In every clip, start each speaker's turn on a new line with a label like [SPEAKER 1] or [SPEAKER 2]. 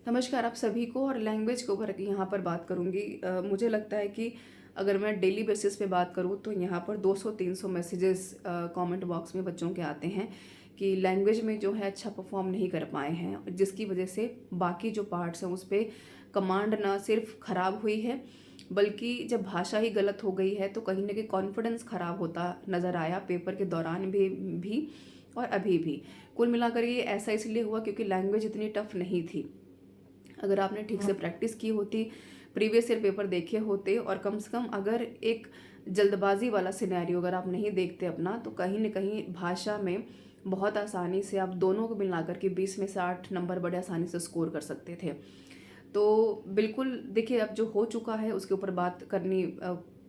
[SPEAKER 1] नमस्कार आप सभी को। और लैंग्वेज के ऊपर यहाँ पर बात करूँगी। मुझे लगता है कि अगर मैं डेली बेसिस पे बात करूँ तो यहाँ पर 200-300 मैसेजेस कमेंट बॉक्स में बच्चों के आते हैं कि लैंग्वेज में जो है अच्छा परफॉर्म नहीं कर पाए हैं, जिसकी वजह से बाकी जो पार्ट्स हैं उस पर कमांड ना सिर्फ ख़राब हुई है, बल्कि जब भाषा ही गलत हो गई है तो कहीं ना कहीं कॉन्फिडेंस ख़राब होता नज़र आया पेपर के दौरान भी और अभी भी। कुल मिलाकर ये ऐसा इसलिए हुआ क्योंकि लैंग्वेज इतनी टफ नहीं थी। अगर आपने ठीक से प्रैक्टिस की होती, प्रीवियस ईयर पेपर देखे होते और कम से कम अगर एक जल्दबाजी वाला सिनेरियो अगर आप नहीं देखते अपना, तो कहीं न कहीं भाषा में बहुत आसानी से आप दोनों को मिलाकर के 20 में से 8 नंबर बड़े आसानी से स्कोर कर सकते थे। तो बिल्कुल देखिए, अब जो हो चुका है उसके ऊपर बात करनी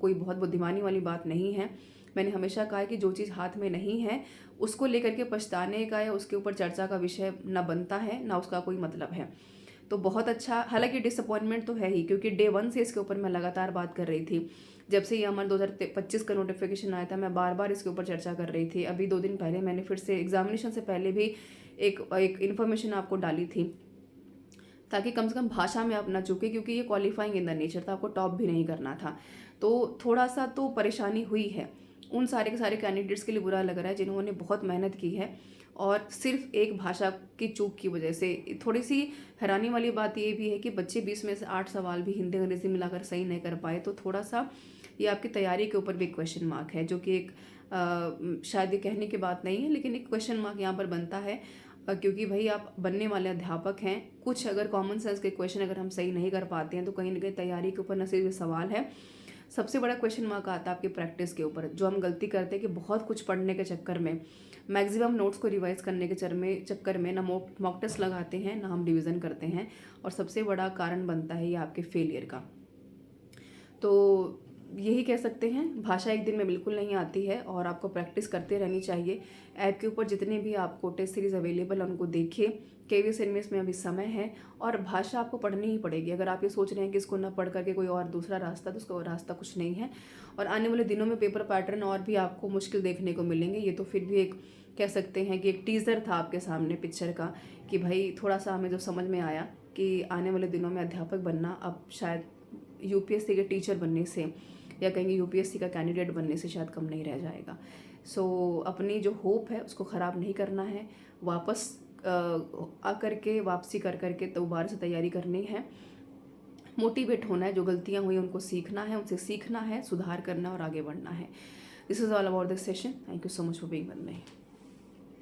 [SPEAKER 1] कोई बहुत बुद्धिमानी वाली बात नहीं है। मैंने हमेशा कहा है कि जो चीज़ हाथ में नहीं है उसको लेकर के पछताने का या उसके ऊपर चर्चा का विषय ना बनता है, ना उसका कोई मतलब है। तो बहुत अच्छा, हालांकि डिसअपॉइंटमेंट तो है ही क्योंकि डे वन से इसके ऊपर मैं लगातार बात कर रही थी। जब से ये हमारा 2025 का नोटिफिकेशन आया था मैं बार बार इसके ऊपर चर्चा कर रही थी। अभी 2 दिन पहले मैंने फिर से एग्जामिनेशन से पहले भी एक इन्फॉर्मेशन आपको डाली थी, ताकि कम से कम भाषा में आप ना चूके, क्योंकि ये क्वालिफाइंग इन द नेचर था, आपको टॉप भी नहीं करना था। तो थोड़ा सा तो परेशानी हुई है। उन सारे के सारे कैंडिडेट्स के लिए बुरा लग रहा है जिन्होंने बहुत मेहनत की है और सिर्फ एक भाषा की चूक की वजह से। थोड़ी सी हैरानी वाली बात ये भी है कि बच्चे 20 में से 8 सवाल भी हिंदी अंग्रेजी मिलाकर सही नहीं कर पाए, तो थोड़ा सा ये आपकी तैयारी के ऊपर भी क्वेश्चन मार्क है, जो कि एक शायद ये कहने की बात नहीं है, लेकिन एक क्वेश्चन मार्क यहाँ पर बनता है। क्योंकि भाई आप बनने वाले अध्यापक हैं, कुछ अगर कॉमन सेंस के क्वेश्चन अगर हम सही नहीं कर पाते हैं तो कहीं ना कहीं तैयारी के ऊपर न सिर्फ सवाल है, सबसे बड़ा क्वेश्चन मार्क आता है आपकी प्रैक्टिस के ऊपर। जो हम गलती करते हैं कि बहुत कुछ पढ़ने के चक्कर में, मैक्सिमम नोट्स को रिवाइज करने के चक्कर में ना मॉक टेस्ट लगाते हैं, ना हम रिवीजन करते हैं, और सबसे बड़ा कारण बनता है ये आपके फेलियर का। तो यही कह सकते हैं, भाषा एक दिन में बिल्कुल नहीं आती है और आपको प्रैक्टिस करते रहनी चाहिए। ऐप के ऊपर जितने भी आपको टेस्ट सीरीज अवेलेबल है उनको देखिए। केवीएस इनवेस्ट में अभी समय है और भाषा आपको पढ़नी ही पड़ेगी। अगर आप ये सोच रहे हैं कि इसको न पढ़ करके कोई और दूसरा रास्ता, तो उसका और रास्ता कुछ नहीं है। और आने वाले दिनों में पेपर पैटर्न और भी आपको मुश्किल देखने को मिलेंगे। ये तो फिर भी एक कह सकते हैं कि एक टीज़र था आपके सामने पिक्चर का, कि भाई थोड़ा सा हमें जो समझ में आया कि आने वाले दिनों में अध्यापक बनना अब शायद यूपीएससी के टीचर बनने से या कहेंगे यूपीएससी का कैंडिडेट बनने से शायद कम नहीं रह जाएगा। सो अपनी जो होप है उसको ख़राब नहीं करना है, वापस आकर के वापसी कर करके दोबारा से तैयारी करनी है, मोटिवेट होना है, जो गलतियां हुई उनको सीखना है, उनसे सीखना है, सुधार करना और आगे बढ़ना है। This is all about this session. Thank you so much for being with me.